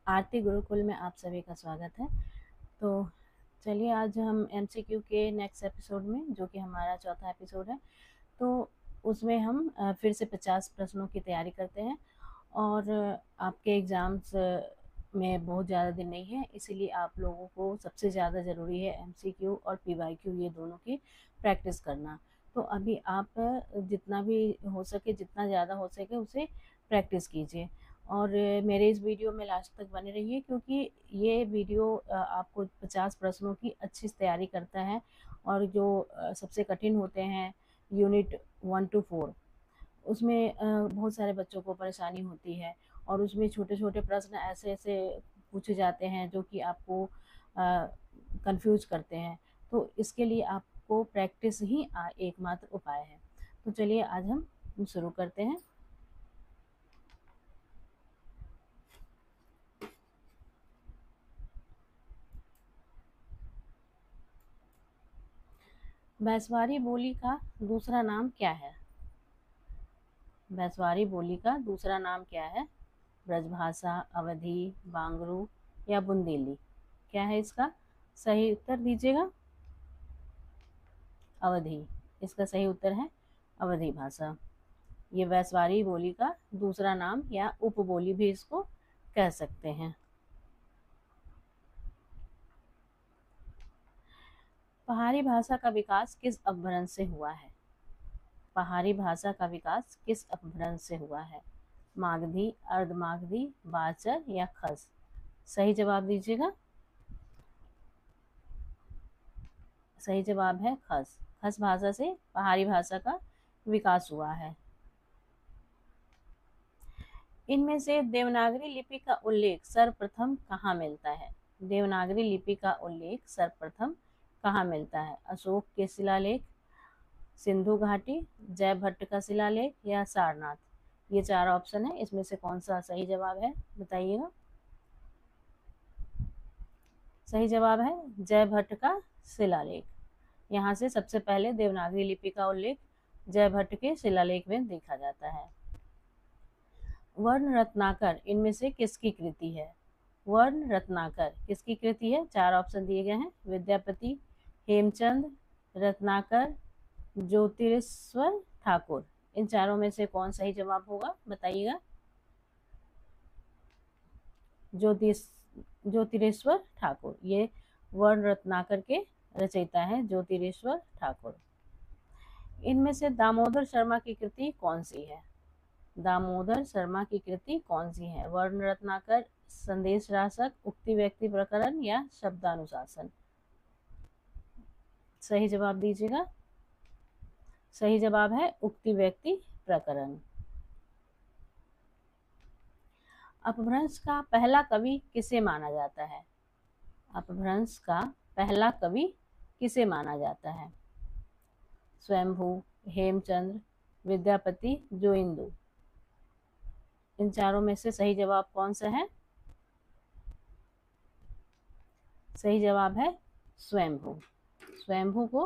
आरती गुरुकुल में आप सभी का स्वागत है। तो चलिए आज हम एमसीक्यू के नेक्स्ट एपिसोड में, जो कि हमारा चौथा एपिसोड है, तो उसमें हम फिर से 50 प्रश्नों की तैयारी करते हैं। और आपके एग्ज़ाम्स में बहुत ज़्यादा दिन नहीं है, इसीलिए आप लोगों को सबसे ज़्यादा ज़रूरी है एमसीक्यू और पीवाईक्यू, ये दोनों की प्रैक्टिस करना। तो अभी आप जितना भी हो सके, जितना ज़्यादा हो सके उसे प्रैक्टिस कीजिए। और मेरे इस वीडियो में लास्ट तक बने रहिए, क्योंकि ये वीडियो आपको 50 प्रश्नों की अच्छी तैयारी करता है। और जो सबसे कठिन होते हैं यूनिट 1 to 4, उसमें बहुत सारे बच्चों को परेशानी होती है। और उसमें छोटे छोटे प्रश्न ऐसे ऐसे पूछे जाते हैं जो कि आपको कंफ्यूज करते हैं। तो इसके लिए आपको प्रैक्टिस ही एकमात्र उपाय है। तो चलिए आज हम शुरू करते हैं। बैसवारी बोली का दूसरा नाम क्या है? बैसवारी बोली का दूसरा नाम क्या है? ब्रजभाषा, अवधी, बांगरू या बुंदेली? क्या है इसका सही उत्तर? दीजिएगा। अवधी इसका सही उत्तर है। अवधी भाषा ये बैसवारी बोली का दूसरा नाम या उपबोली भी इसको कह सकते हैं। पहाड़ी भाषा का विकास किस अपभ्रंश से हुआ है? पहाड़ी भाषा का विकास किस अपभ्रंश से हुआ है? मागधी, अर्धमागधी, बाचर या खस? सही जवाब दीजिएगा। सही जवाब है खस। खस भाषा से पहाड़ी भाषा का विकास हुआ है। इनमें से देवनागरी लिपि का उल्लेख सर्वप्रथम कहाँ मिलता है? देवनागरी लिपि का उल्लेख सर्वप्रथम कहाँ मिलता है? अशोक के शिलालेख, सिंधु घाटी, जयभट्ट का शिलालेख या सारनाथ? ये 4 ऑप्शन है, इसमें से कौन सा सही जवाब है बताइएगा। सही जवाब है जयभट्ट का शिलालेख। यहाँ से सबसे पहले देवनागरी लिपि का उल्लेख जयभट्ट के शिलालेख में देखा जाता है। वर्ण रत्नाकर इनमें से किसकी कृति है? वर्ण रत्नाकर किसकी कृति है? 4 ऑप्शन दिए गए हैं। विद्यापति, हेमचंद, रत्नाकर, ज्योतिरेश्वर ठाकुर। इन चारों में से कौन सही जवाब होगा बताइएगा। ज्योतिरेश्वर ठाकुर ये वर्ण रत्नाकर के रचयिता है, ज्योतिरेश्वर ठाकुर। इनमें से दामोदर शर्मा की कृति कौन सी है? दामोदर शर्मा की कृति कौन सी है? वर्ण रत्नाकर, संदेश रासक, उक्ति व्यक्ति प्रकरण या शब्दानुशासन? सही जवाब दीजिएगा। सही जवाब है उक्ति व्यक्ति प्रकरण। अपभ्रंश का पहला कवि किसे माना जाता है? अपभ्रंश का पहला कवि किसे माना जाता है? स्वयंभू, हेमचंद्र, विद्यापति, जोइंदू? इन चारों में से सही जवाब कौन सा है? सही जवाब है स्वयंभू। स्वयंभू को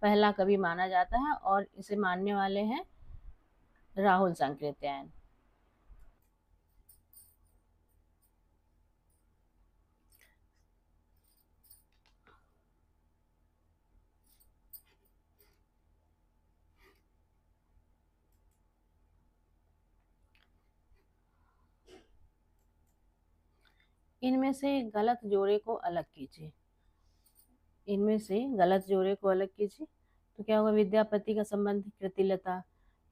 पहला कवि माना जाता है और इसे मानने वाले हैं राहुल सांकृत्यायन। इनमें से गलत जोड़े को अलग कीजिए। इनमें से गलत जोड़े को अलग कीजिए। तो क्या होगा? विद्यापति का संबंध कृतिलता,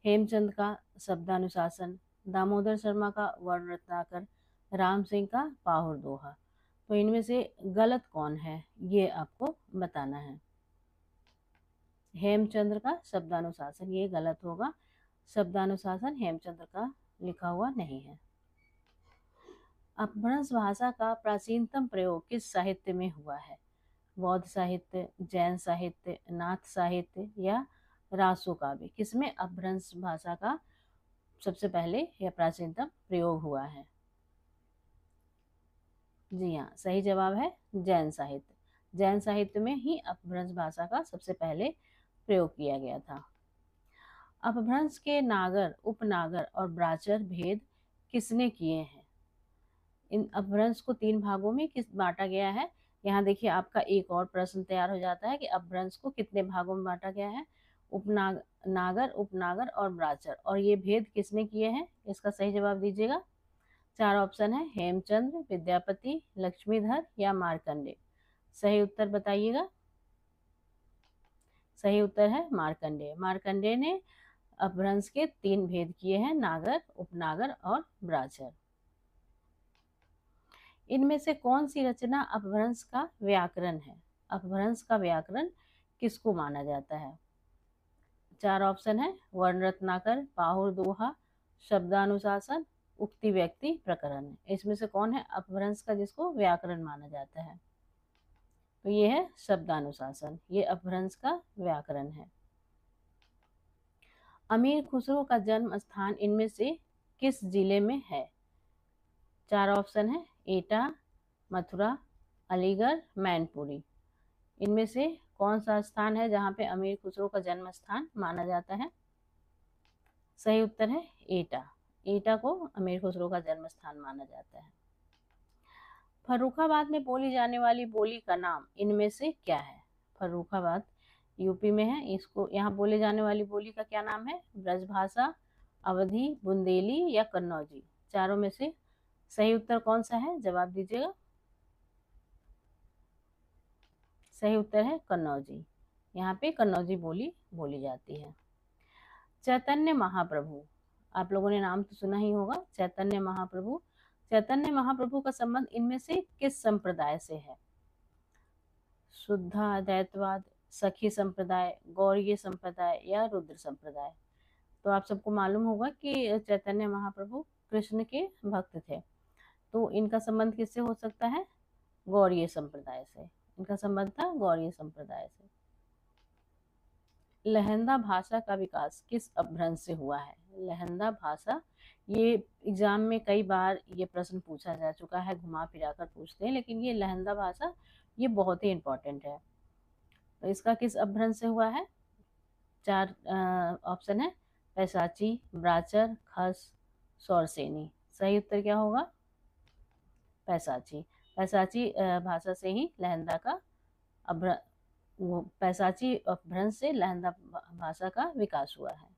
हेमचंद का शब्दानुशासन, दामोदर शर्मा का वर्ण रत्नाकर, राम सिंह का पाहुर दोहा। तो इनमें से गलत कौन है ये आपको बताना है। हेमचंद्र का शब्दानुशासन ये गलत होगा। शब्दानुशासन हेमचंद्र का लिखा हुआ नहीं है। अपभ्रंश भाषा का प्राचीनतम प्रयोग किस साहित्य में हुआ है? बौद्ध साहित्य, जैन साहित्य, नाथ साहित्य या रासो काव्य? किसमें अपभ्रंश भाषा का सबसे पहले या प्राचीनतम प्रयोग हुआ है? जी हाँ, सही जवाब है जैन साहित्य। जैन साहित्य में ही अपभ्रंश भाषा का सबसे पहले प्रयोग किया गया था। अपभ्रंश के नागर, उपनागर और ब्राचर भेद किसने किए हैं? इन अपभ्रंश को 3 भागों में किस बांटा गया है। यहाँ देखिए आपका एक और प्रश्न तैयार हो जाता है कि अपभ्रंश को कितने भागों में बांटा गया है। नागर, उपनागर और ब्राचर। और ये भेद किसने किए हैं, इसका सही जवाब दीजिएगा। 4 ऑप्शन है, हेमचंद्र, विद्यापति, लक्ष्मीधर या मार्कंडे। सही उत्तर बताइएगा। सही उत्तर है मार्कंडे। मार्कंडे ने अपभ्रंश के 3 भेद किए हैं, नागर, उपनागर और ब्राचर। इनमें से कौन सी रचना अपभ्रंश का व्याकरण है। अपभ्रंश का व्याकरण किसको माना जाता है। 4 ऑप्शन है, वर्ण रत्नाकर, पाहुर दोहा, शब्दानुशासन, उक्ति व्यक्ति प्रकरण। इसमें से कौन है अपभ्रंश का जिसको व्याकरण माना जाता है। तो ये है शब्दानुशासन, ये अपभ्रंश का व्याकरण है। अमीर खुसरो का जन्म स्थान इनमें से किस जिले में है। 4 ऑप्शन है, एटा, मथुरा, अलीगढ़, मैनपुरी। इनमें से कौन सा स्थान है जहाँ पे अमीर खुसरो का जन्म स्थान माना जाता है। सही उत्तर है एटा। एटा को अमीर खुसरो का जन्म स्थान माना जाता है। फर्रुखाबाद में बोली जाने वाली बोली का नाम इनमें से क्या है। फर्रुखाबाद यूपी में है, इसको यहाँ बोले जाने वाली बोली का क्या नाम है। ब्रजभाषा, अवधी, बुंदेली या कन्नौजी। चारों में से सही उत्तर कौन सा है, जवाब दीजिएगा। सही उत्तर है कन्नौजी। यहाँ पे कन्नौजी बोली बोली जाती है। चैतन्य महाप्रभु, आप लोगों ने नाम तो सुना ही होगा, चैतन्य महाप्रभु। चैतन्य महाप्रभु का संबंध इनमें से किस संप्रदाय से है। शुद्धाद्वैतवाद, सखी संप्रदाय, गौड़ीय संप्रदाय या रुद्र संप्रदाय। तो आप सबको मालूम होगा कि चैतन्य महाप्रभु कृष्ण के भक्त थे, तो इनका संबंध किससे हो सकता है, गौड़ीय संप्रदाय से। इनका संबंध था गौड़ीय संप्रदाय से। लहंदा भाषा का विकास किस अपभ्रंश से हुआ है। लहंदा भाषा, ये एग्जाम में कई बार ये प्रश्न पूछा जा चुका है, घुमा फिरा कर पूछते हैं, लेकिन ये लहंदा भाषा ये बहुत ही इम्पोर्टेंट है। तो इसका किस अपभ्रंश से हुआ है। 4 ऑप्शन है, पैसाची, ब्राचर, खस, सौरसेनी। सही उत्तर क्या होगा, पैसाची। पैसाची भाषा से ही लहंदा का वो पैसाची अपभ्रंश से लहंदा भाषा का विकास हुआ है।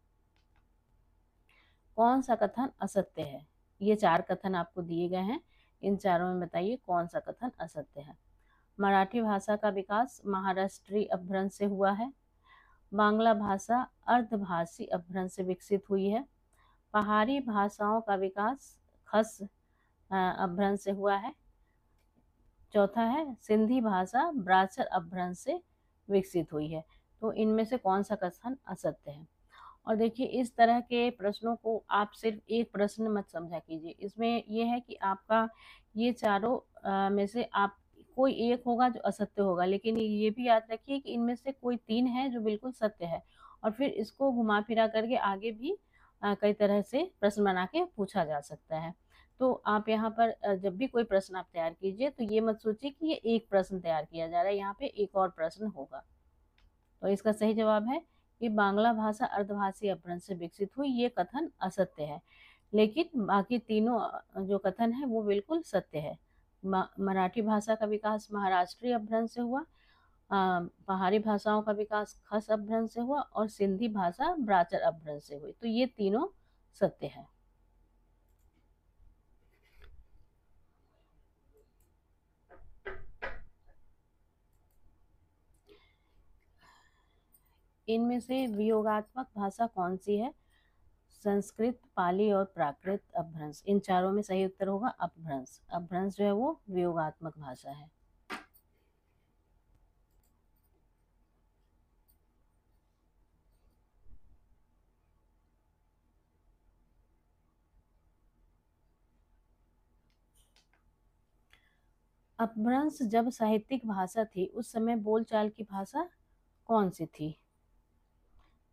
कौन सा कथन असत्य है। ये 4 कथन आपको दिए गए हैं, इन चारों में बताइए कौन सा कथन असत्य है। मराठी भाषा का विकास महाराष्ट्रीय अपभ्रंश से हुआ है। बांग्ला भाषा अर्धभाषी अपभ्रंश से विकसित हुई है। पहाड़ी भाषाओं का विकास खस अपभ्रंश से हुआ है। चौथा है, सिंधी भाषा ब्राचर अपभ्रंश से विकसित हुई है। तो इनमें से कौन सा कथन असत्य है। और देखिए इस तरह के प्रश्नों को आप सिर्फ एक प्रश्न मत समझा कीजिए, इसमें यह है कि आपका ये चारों में से आप कोई एक होगा जो असत्य होगा, लेकिन ये भी याद रखिए कि इनमें से कोई 3 है जो बिल्कुल सत्य है, और फिर इसको घुमा फिरा करके आगे भी कई तरह से प्रश्न बना के पूछा जा सकता है। तो आप यहाँ पर जब भी कोई प्रश्न आप तैयार कीजिए तो ये मत सोचिए कि ये एक प्रश्न तैयार किया जा रहा है, यहाँ पे एक और प्रश्न होगा। तो इसका सही जवाब है कि बांग्ला भाषा अर्धभाषी अपभ्रंश से विकसित हुई, ये कथन असत्य है, लेकिन बाकी तीनों जो कथन है वो बिल्कुल सत्य है। मराठी भाषा का विकास महाराष्ट्रीय अपभ्रंश से हुआ, पहाड़ी भाषाओं का विकास खस अपभ्रंश से हुआ, और सिंधी भाषा ब्राचर अपभ्रंश से हुई। तो ये तीनों सत्य है। इनमें से वियोगात्मक भाषा कौन सी है। संस्कृत, पाली और प्राकृत अपभ्रंश। इन चारों में सही उत्तर होगा अपभ्रंश। अपभ्रंश जो है वो वियोगात्मक भाषा है। अपभ्रंश जब साहित्यिक भाषा थी उस समय बोलचाल की भाषा कौन सी थी।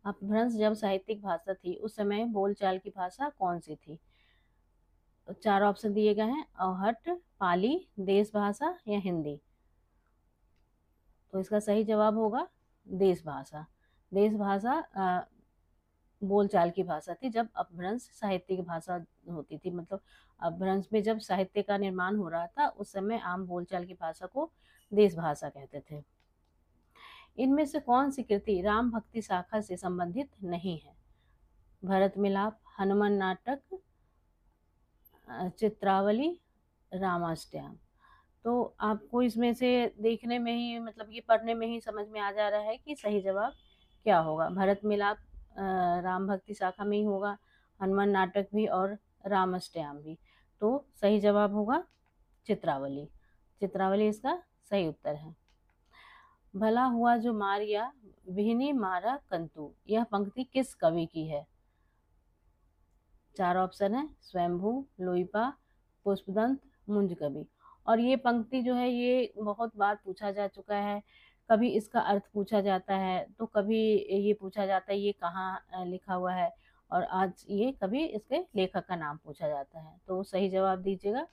अपभ्रंश जब साहित्यिक भाषा थी उस समय बोलचाल की भाषा कौन सी थी। तो 4 ऑप्शन दिए गए हैं, अवहट, पाली, देश भाषा या हिंदी। तो इसका सही जवाब होगा देश भाषा। देश भाषा बोलचाल की भाषा थी, जब अपभ्रंश साहित्य की भाषा होती थी। मतलब अपभ्रंश में जब साहित्य का निर्माण हो रहा था, उस समय आम बोलचाल की भाषा को देश भाषा कहते थे। इनमें से कौन सी कृति राम भक्ति शाखा से संबंधित नहीं है? भरत मिलाप, हनुमान नाटक, चित्रावली, रामाष्टयम। तो आपको इसमें से देखने में ही, मतलब ये पढ़ने में ही समझ में आ जा रहा है कि सही जवाब क्या होगा। भरत मिलाप राम भक्ति शाखा में ही होगा, हनुमान नाटक भी और रामाष्टयम भी। तो सही जवाब होगा चित्रावली। चित्रावली इसका सही उत्तर है। भला हुआ जो मारिया विहनी मारा कंतु, यह पंक्ति किस कवि की है? 4 ऑप्शन है, स्वयंभू, लोईपा, पुष्पदंत, मुंज कवि। और ये पंक्ति जो है ये बहुत बार पूछा जा चुका है। कभी इसका अर्थ पूछा जाता है, तो कभी ये पूछा जाता है ये कहाँ लिखा हुआ है, और आज ये कभी इसके लेखक का नाम पूछा जाता है। तो सही जवाब दीजिएगा।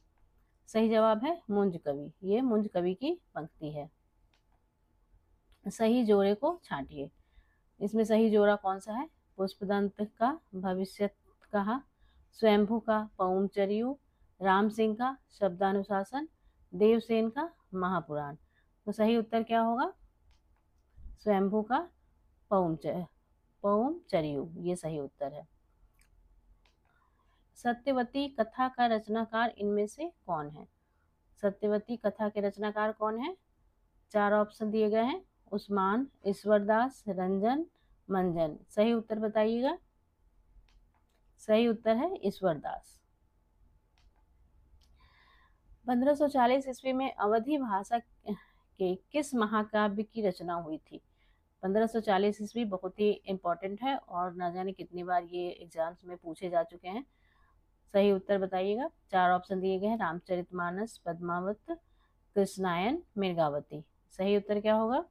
सही जवाब है मुंज कवि। ये मुंज कवि की पंक्ति है। सही जोड़े को छांटिए। इसमें सही जोड़ा कौन सा है? पुष्पदंत का भविष्य कहा, स्वयंभू का पौमचर्यु, राम सिंह का शब्दानुशासन, देवसेन का महापुराण। तो सही उत्तर क्या होगा? स्वयंभू का पौमचर्यु, ये सही उत्तर है। सत्यवती कथा का रचनाकार इनमें से कौन है? सत्यवती कथा के रचनाकार कौन है? 4 ऑप्शन दिए गए हैं, उस्मान, ईश्वरदास, रंजन, मंजन। सही उत्तर बताइएगा। सही उत्तर है ईश्वरदास। 1540 ईस्वी में अवधी भाषा के किस महाकाव्य की रचना हुई थी? 1540 ईस्वी बहुत ही इंपॉर्टेंट है और न जाने कितनी बार ये एग्जाम्स में पूछे जा चुके हैं। सही उत्तर बताइएगा। 4 ऑप्शन दिए गए हैं, रामचरितमानस, पद्मावत, कृष्णायन, मिर्गावती। सही उत्तर क्या होगा?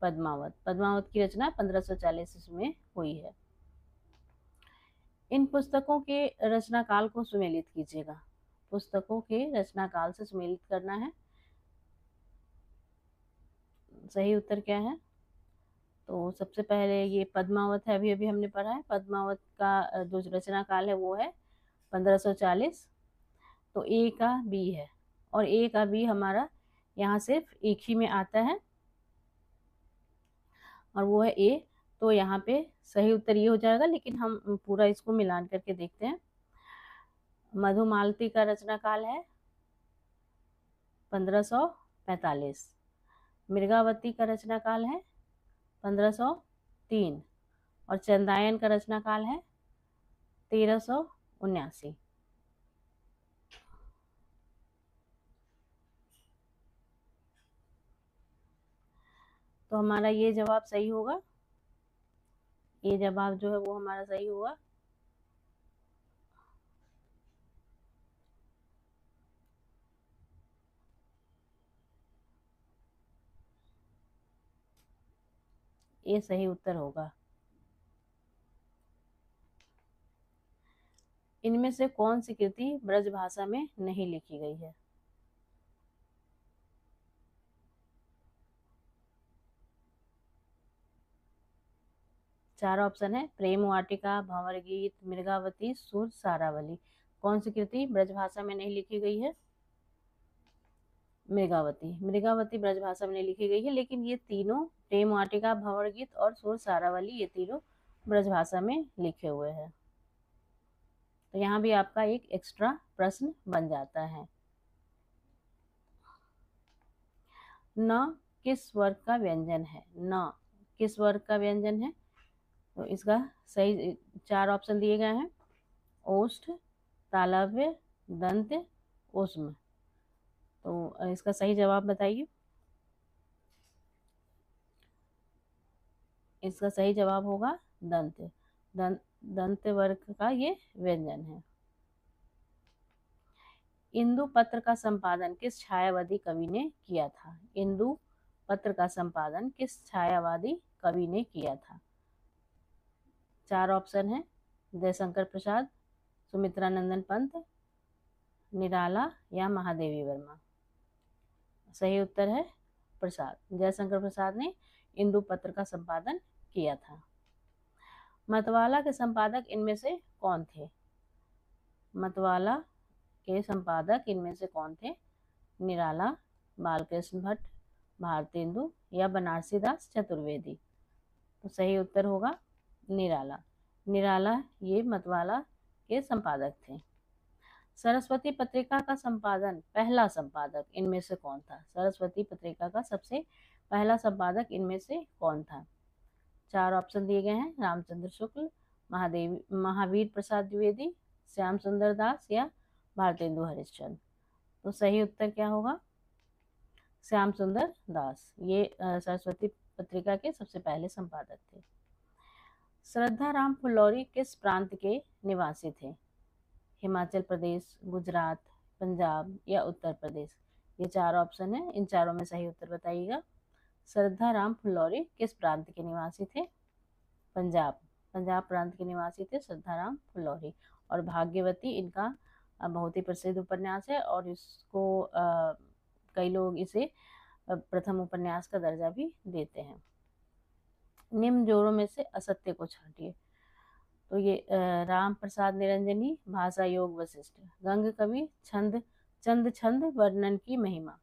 पद्मावत। पद्मावत की रचना 1540 ईस्वी में हुई है। इन पुस्तकों के रचनाकाल को सुमेलित कीजिएगा। पुस्तकों के रचनाकाल से सुमेलित करना है। सही उत्तर क्या है? तो सबसे पहले ये पद्मावत है, अभी अभी हमने पढ़ा है। पद्मावत का जो रचना काल है वो है 1540। तो ए का बी है, और ए का बी हमारा यहाँ सिर्फ एक ही में आता है और वो है ए। तो यहाँ पे सही उत्तर ये हो जाएगा, लेकिन हम पूरा इसको मिलान करके देखते हैं। मधुमालती का रचना काल है 1545। मिर्गावती का रचना काल है 1503 और चंदायन का रचना काल है 1379। तो हमारा ये जवाब सही होगा। ये जवाब जो है वो हमारा सही होगा। ये सही उत्तर होगा। इनमें से कौन सी कृति ब्रज भाषा में नहीं लिखी गई है? चार ऑप्शन है, प्रेम वाटिका, भंवर गीत, मृगावती, सुर सारावली। कौन सी कृति ब्रज भाषा में नहीं लिखी गई है? मृगावती। मृगावती ब्रज भाषा में नहीं लिखी गई है, लेकिन ये तीनों, प्रेम वाटिका, भंवर गीत और सुर सारावली, ये तीनों ब्रज भाषा में लिखे हुए हैं। तो यहाँ भी आपका एक एक्स्ट्रा प्रश्न बन जाता है। न किस वर्ग का व्यंजन है? न किस वर्ग का व्यंजन है? तो इसका सही 4 ऑप्शन दिए गए हैं, ओष्ठ, तालव्य, दंत, ऊष्म। तो इसका सही जवाब बताइए। इसका सही जवाब होगा दंत। दंत वर्ग का ये व्यंजन है। इंदु पत्र का संपादन किस छायावादी कवि ने किया था? इंदु पत्र का संपादन किस छायावादी कवि ने किया था? 4 ऑप्शन है, जयशंकर प्रसाद, सुमित्रा नंदन पंत, निराला या महादेवी वर्मा। सही उत्तर है प्रसाद। जयशंकर प्रसाद ने इंदु पत्र का संपादन किया था। मतवाला के संपादक इनमें से कौन थे? मतवाला के संपादक इनमें से कौन थे? निराला, बालकृष्ण भट्ट, भारतेंदु या बनारसीदास चतुर्वेदी? तो सही उत्तर होगा निराला। निराला ये मतवाला के संपादक थे। सरस्वती पत्रिका का संपादन पहला संपादक इनमें से कौन था? सरस्वती पत्रिका का सबसे पहला संपादक इनमें से कौन था? 4 ऑप्शन दिए गए हैं, रामचंद्र शुक्ल, महावीर प्रसाद द्विवेदी, श्याम सुंदर दास या भारतेंदु हरिश्चंद्र? तो सही उत्तर क्या होगा? श्याम सुंदर दास। ये सरस्वती पत्रिका के सबसे पहले संपादक थे। श्रद्धा राम फुल्लौरी किस प्रांत के निवासी थे? हिमाचल प्रदेश, गुजरात, पंजाब या उत्तर प्रदेश? ये 4 ऑप्शन है, इन चारों में सही उत्तर बताइएगा। श्रद्धा राम फुल्लौरी किस प्रांत के निवासी थे? पंजाब प्रांत के निवासी थे श्रद्धा राम फुल्लौरी। और भाग्यवती इनका बहुत ही प्रसिद्ध उपन्यास है और इसको कई लोग इसे प्रथम उपन्यास का दर्जा भी देते हैं। निम्न जोड़ों में से असत्य को छांटिए। तो ये राम प्रसाद निरंजनी, भाषा योग वशिष्ठ, गंग कवि, चंद छंद वर्णन की महिमा,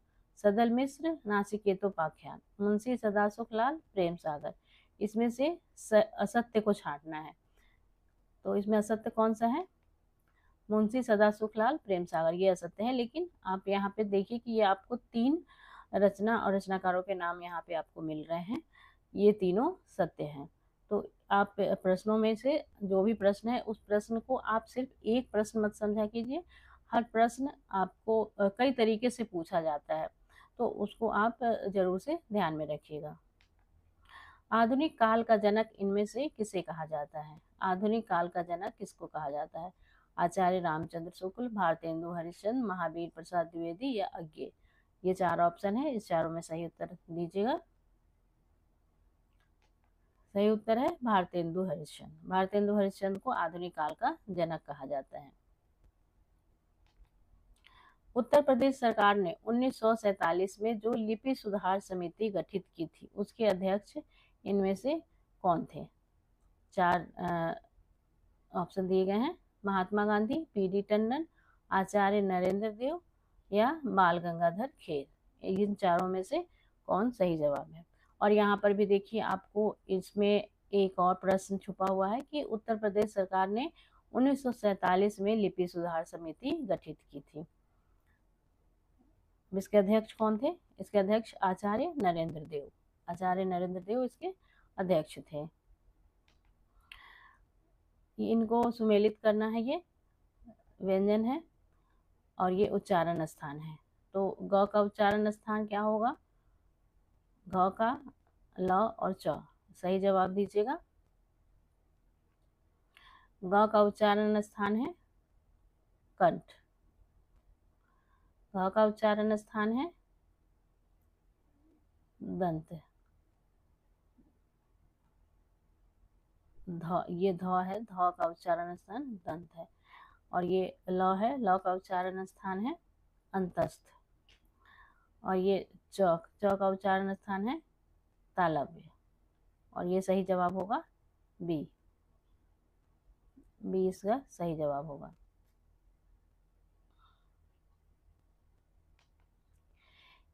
सदल मिश्र, नासिकेतोपाख्यान, मुंशी सदासुख लाल, प्रेम सागर। इसमें से असत्य को छांटना है। तो इसमें असत्य कौन सा है? मुंशी सदासुख लाल, प्रेम सागर, ये असत्य है। लेकिन आप यहाँ पे देखिए कि ये आपको 3 रचना और रचनाकारों के नाम यहाँ पे आपको मिल रहे हैं, ये तीनों सत्य हैं। तो आप प्रश्नों में से जो भी प्रश्न है उस प्रश्न को आप सिर्फ एक प्रश्न मत समझा कीजिए। हर प्रश्न आपको कई तरीके से पूछा जाता है, तो उसको आप जरूर से ध्यान में रखिएगा। आधुनिक काल का जनक इनमें से किसे कहा जाता है? आधुनिक काल का जनक किसको कहा जाता है? आचार्य रामचंद्र शुक्ल, भारतेंदु हरिश्चंद्र, महावीर प्रसाद द्विवेदी या अज्ञे? ये 4 ऑप्शन है, इस चारों में सही उत्तर दीजिएगा। सही उत्तर है भारतेंदु हरिश्चंद्र। भारतेंदु हरिश्चंद्र को आधुनिक काल का जनक कहा जाता है। उत्तर प्रदेश सरकार ने 1947 में जो लिपि सुधार समिति गठित की थी उसके अध्यक्ष इनमें से कौन थे? 4 ऑप्शन दिए गए हैं, महात्मा गांधी, पीडी टंडन, आचार्य नरेंद्र देव या बाल गंगाधर खेर। इन चारों में से कौन सही जवाब है? और यहाँ पर भी देखिए आपको इसमें एक और प्रश्न छुपा हुआ है कि उत्तर प्रदेश सरकार ने 1947 में लिपि सुधार समिति गठित की थी। इसके अध्यक्ष कौन थे? इसके अध्यक्ष आचार्य नरेंद्र देव। आचार्य नरेंद्र देव इसके अध्यक्ष थे। इनको सुमेलित करना है, ये व्यंजन है और ये उच्चारण स्थान है। तो ग का उच्चारण स्थान क्या होगा? घ का, ल और च। सही जवाब दीजिएगा। ग का उच्चारण स्थान है कंठ। घ का उच्चारण स्थान है दंत। ध, ये ध है, ध का उच्चारण स्थान दंत है। और ये ल है, ल का उच्चारण स्थान है अंतस्थ। और ये च का उच्चारण स्थान है तालव्य। और ये सही जवाब होगा बी। बी इसका सही जवाब होगा।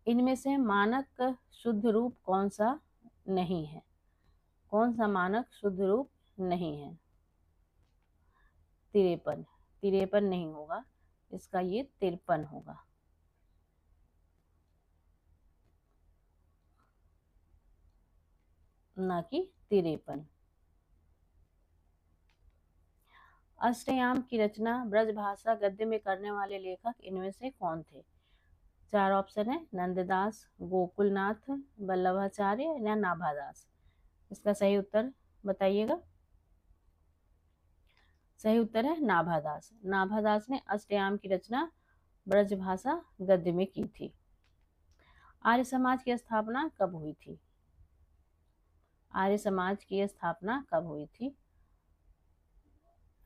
इनमें से मानक शुद्ध रूप कौन सा नहीं है? कौन सा मानक शुद्ध रूप नहीं है? 53। 53 नहीं होगा, इसका ये 53 होगा। ना कि 53। अष्टयाम की रचना ब्रजभाषा गद्य में करने वाले लेखक इनमें से कौन थे? 4 ऑप्शन है, नंददास, गोकुलनाथ, वल्लभाचार्य या नाभादास। इसका सही उत्तर बताइएगा। सही उत्तर है नाभादास। नाभादास ने अष्टयाम की रचना ब्रजभाषा गद्य में की थी। आर्य समाज की स्थापना कब हुई थी? आर्य समाज की स्थापना कब हुई थी?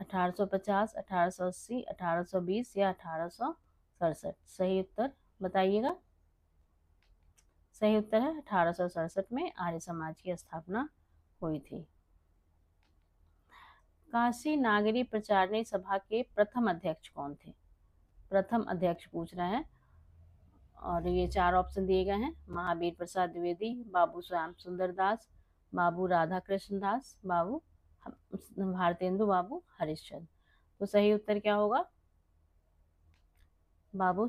1850, 1880, 1820 या 1867? सही उत्तर बताइएगा। सही उत्तर है 1867 में आर्य समाज की स्थापना हुई थी। काशी नागरी प्रचारणी सभा के प्रथम अध्यक्ष कौन थे? प्रथम अध्यक्ष पूछ रहे हैं और ये 4 ऑप्शन दिए गए हैं। महावीर प्रसाद द्विवेदी, बाबू श्याम सुंदर दास, बाबू राधा कृष्ण दास, बाबू भारतेंदु बाबू हरिश्चंद्र। तो सही उत्तर क्या होगा? बाबू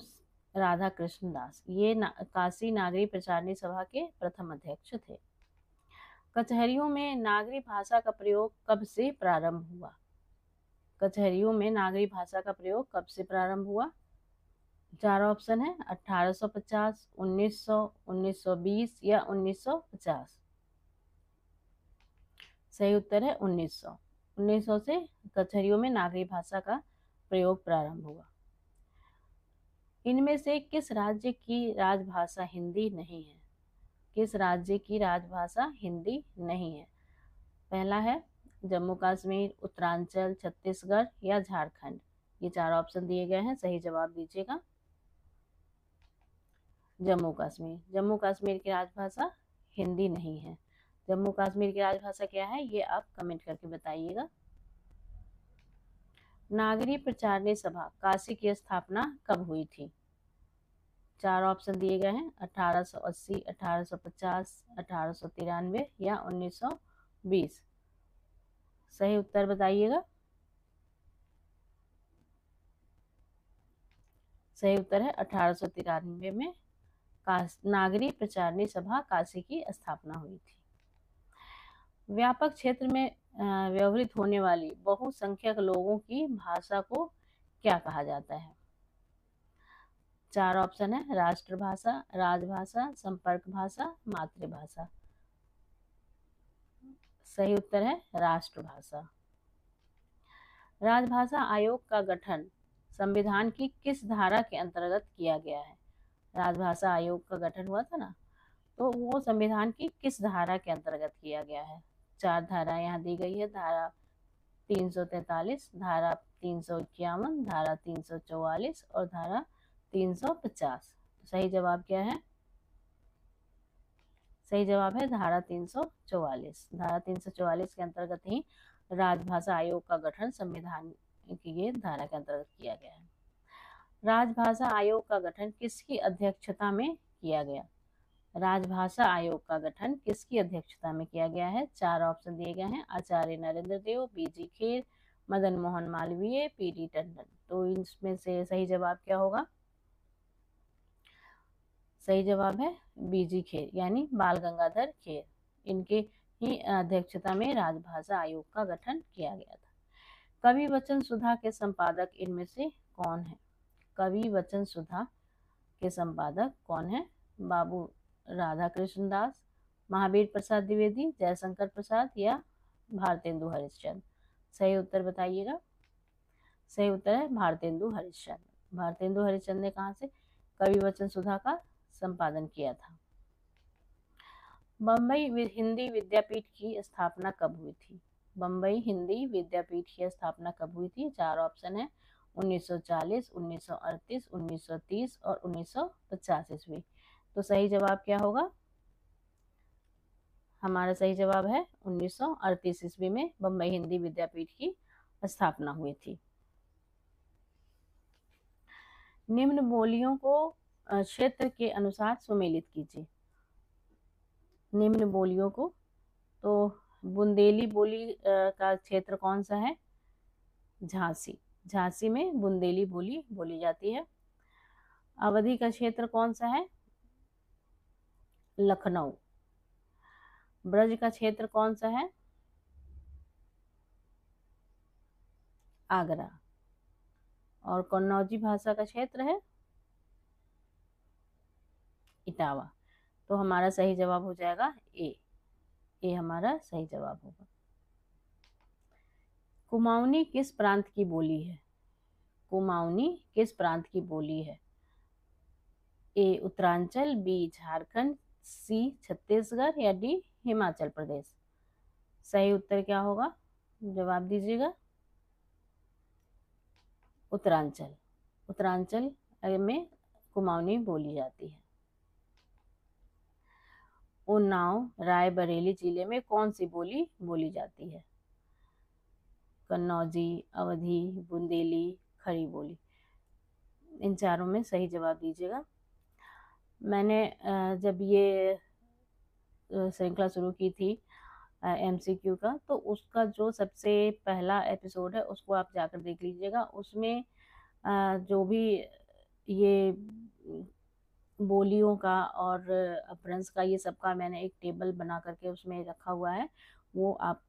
राधा कृष्ण दास। ये काशी नागरी प्रचारणी सभा के प्रथम अध्यक्ष थे। कचहरियों में नागरी भाषा का प्रयोग कब से प्रारंभ हुआ? कचहरियों में नागरी भाषा का प्रयोग कब से प्रारंभ हुआ? 4 ऑप्शन है 1850, 1900, 1920 या 1950। सही उत्तर है 1900। 1900 से कचहरियों में नागरी भाषा का प्रयोग प्रारंभ हुआ। इनमें से किस राज्य की राजभाषा हिंदी नहीं है? किस राज्य की राजभाषा हिंदी नहीं है? पहला है जम्मू कश्मीर, उत्तरांचल, छत्तीसगढ़ या झारखंड। ये 4 ऑप्शन दिए गए हैं, सही जवाब दीजिएगा। जम्मू कश्मीर। जम्मू कश्मीर की राजभाषा हिंदी नहीं है। जम्मू कश्मीर की राजभाषा क्या है, ये आप कमेंट करके बताइएगा। नागरी प्रचारणी सभा काशी की स्थापना कब हुई थी? 4 ऑप्शन दिए गए हैं 1880, 1850, 1893 या 1920। सही उत्तर बताइएगा। सही उत्तर है 1893 में नागरी प्रचारणी सभा काशी की स्थापना हुई थी। व्यापक क्षेत्र में व्यवहृत होने वाली बहुसंख्यक लोगों की भाषा को क्या कहा जाता है? 4 ऑप्शन है राष्ट्रभाषा, राजभाषा, संपर्क भाषा, मातृभाषा। सही उत्तर है राष्ट्रभाषा। राजभाषा आयोग का गठन संविधान की किस धारा के अंतर्गत किया गया है? राजभाषा आयोग का गठन हुआ था ना, तो वो संविधान की किस धारा के अंतर्गत किया गया है? 4 धारा यहाँ दी गई है। धारा 343, धारा 351, धारा 344 और धारा 350। सही जवाब क्या है? सही जवाब है धारा 344। धारा 344 के अंतर्गत ही राजभाषा आयोग का गठन संविधान की ये धारा के अंतर्गत किया गया है। राजभाषा आयोग का गठन किसकी अध्यक्षता में किया गया? राजभाषा आयोग का गठन किसकी अध्यक्षता में किया गया है? 4 ऑप्शन दिए गए हैं आचार्य नरेंद्र देव, बीजी खेर, मदन मोहन मालवीय, पीडी टंडन। तो इसमें से सही जवाब क्या होगा? सही जवाब है बीजी खेर यानी बाल गंगाधर खेर। इनके ही अध्यक्षता में राजभाषा आयोग का गठन किया गया था। कवि वचन सुधा के संपादक इनमें से कौन है? कवि वचन सुधा के संपादक कौन है? बाबू राधा कृष्ण दास, महावीर प्रसाद द्विवेदी, जयशंकर प्रसाद या भारतेंदु हरिश्चंद्र। सही उत्तर बताइएगा। सही उत्तर है भारतेंदु हरिश्चंद्र। भारतेंदु हरिश्चंद्र ने कहा से कवि वचन सुधा का संपादन किया था। बम्बई हिंदी विद्यापीठ की स्थापना कब हुई थी? बम्बई हिंदी विद्यापीठ की स्थापना कब हुई थी? 4 ऑप्शन है 1940, 1938, 1930 और 1950 ईस्वी। तो सही जवाब क्या होगा? हमारा सही जवाब है 1938 ईस्वी में बम्बई हिंदी विद्यापीठ की स्थापना हुई थी। निम्न बोलियों को क्षेत्र के अनुसार सुमेलित कीजिए। निम्न बोलियों को, तो बुंदेली बोली का क्षेत्र कौन सा है? झांसी। झांसी में बुंदेली बोली बोली जाती है। अवधि का क्षेत्र कौन सा है? लखनऊ। ब्रज का क्षेत्र कौन सा है? आगरा। और कन्नौजी भाषा का क्षेत्र है इटावा। तो हमारा सही जवाब हो जाएगा ए। ए हमारा सही जवाब होगा। कुमाऊनी किस प्रांत की बोली है? कुमाऊनी किस प्रांत की बोली है? ए उत्तरांचल, बी झारखंड, सी छत्तीसगढ़ या डी हिमाचल प्रदेश। सही उत्तर क्या होगा? जवाब दीजिएगा। उत्तरांचल। उत्तरांचल में कुमाऊनी बोली जाती है। उन्नाव रायबरेली जिले में कौन सी बोली बोली जाती है? कन्नौजी, अवधी, बुंदेली, खड़ी बोली। इन चारों में सही जवाब दीजिएगा। मैंने जब ये श्रृंखला शुरू की थी MCQ का, तो उसका जो सबसे पहला एपिसोड है उसको आप जाकर देख लीजिएगा। उसमें जो भी ये बोलियों का और अपभ्रंश का, ये सब का मैंने एक टेबल बना करके उसमें रखा हुआ है। वो आप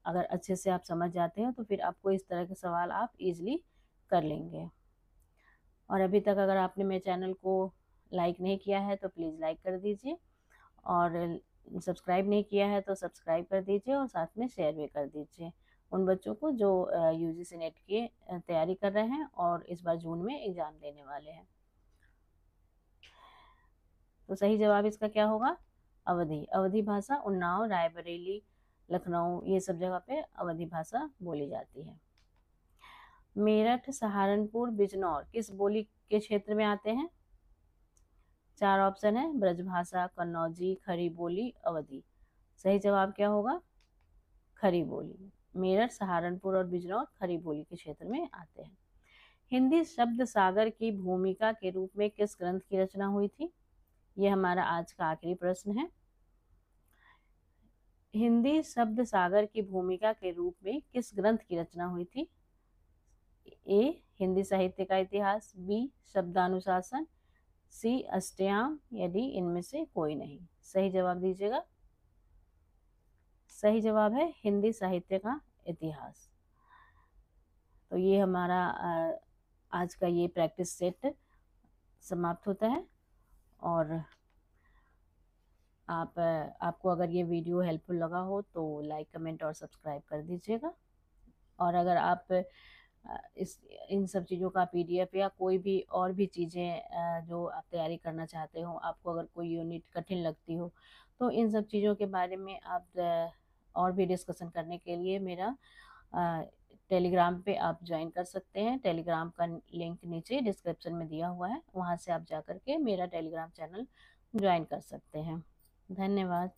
अगर अच्छे से आप समझ जाते हैं तो फिर आपको इस तरह के सवाल आप इजीली कर लेंगे। और अभी तक अगर आपने मेरे चैनल को लाइक नहीं किया है तो प्लीज़ लाइक कर दीजिए, और सब्सक्राइब नहीं किया है तो सब्सक्राइब कर दीजिए, और साथ में शेयर भी कर दीजिए उन बच्चों को जो UGC नेट की तैयारी कर रहे हैं और इस बार जून में एग्ज़ाम देने वाले हैं। तो सही जवाब इसका क्या होगा? अवधी। अवधी भाषा उन्नाव, रायबरेली, लखनऊ, ये सब जगह पे अवधी भाषा बोली जाती है। मेरठ, सहारनपुर, बिजनौर किस बोली के क्षेत्र में आते हैं? 4 ऑप्शन है, ब्रजभाषा, कन्नौजी, खड़ी बोली, अवधी। सही जवाब क्या होगा? खड़ी बोली। मेरठ, सहारनपुर और बिजनौर खड़ी बोली के क्षेत्र में आते हैं। हिंदी शब्द सागर की भूमिका के रूप में किस ग्रंथ की रचना हुई थी? ये हमारा आज का आखिरी प्रश्न है। हिंदी शब्द सागर की भूमिका के रूप में किस ग्रंथ की रचना हुई थी? ए. हिंदी साहित्य का इतिहास, बी. शब्दानुशासन, सी. अष्टयाम, या डी. इनमें से कोई नहीं। सही जवाब दीजिएगा। सही जवाब है हिंदी साहित्य का इतिहास। तो ये हमारा आज का ये प्रैक्टिस सेट समाप्त होता है। और आपको अगर ये वीडियो हेल्पफुल लगा हो तो लाइक, कमेंट और सब्सक्राइब कर दीजिएगा। और अगर आप इन सब चीज़ों का PDF या कोई भी और भी चीज़ें जो आप तैयारी करना चाहते हो, आपको अगर कोई यूनिट कठिन लगती हो, तो इन सब चीज़ों के बारे में आप और भी डिस्कशन करने के लिए मेरा टेलीग्राम पे आप ज्वाइन कर सकते हैं। टेलीग्राम का लिंक नीचे डिस्क्रिप्शन में दिया हुआ है, वहाँ से आप जा कर के मेरा टेलीग्राम चैनल ज्वाइन कर सकते हैं। धन्यवाद।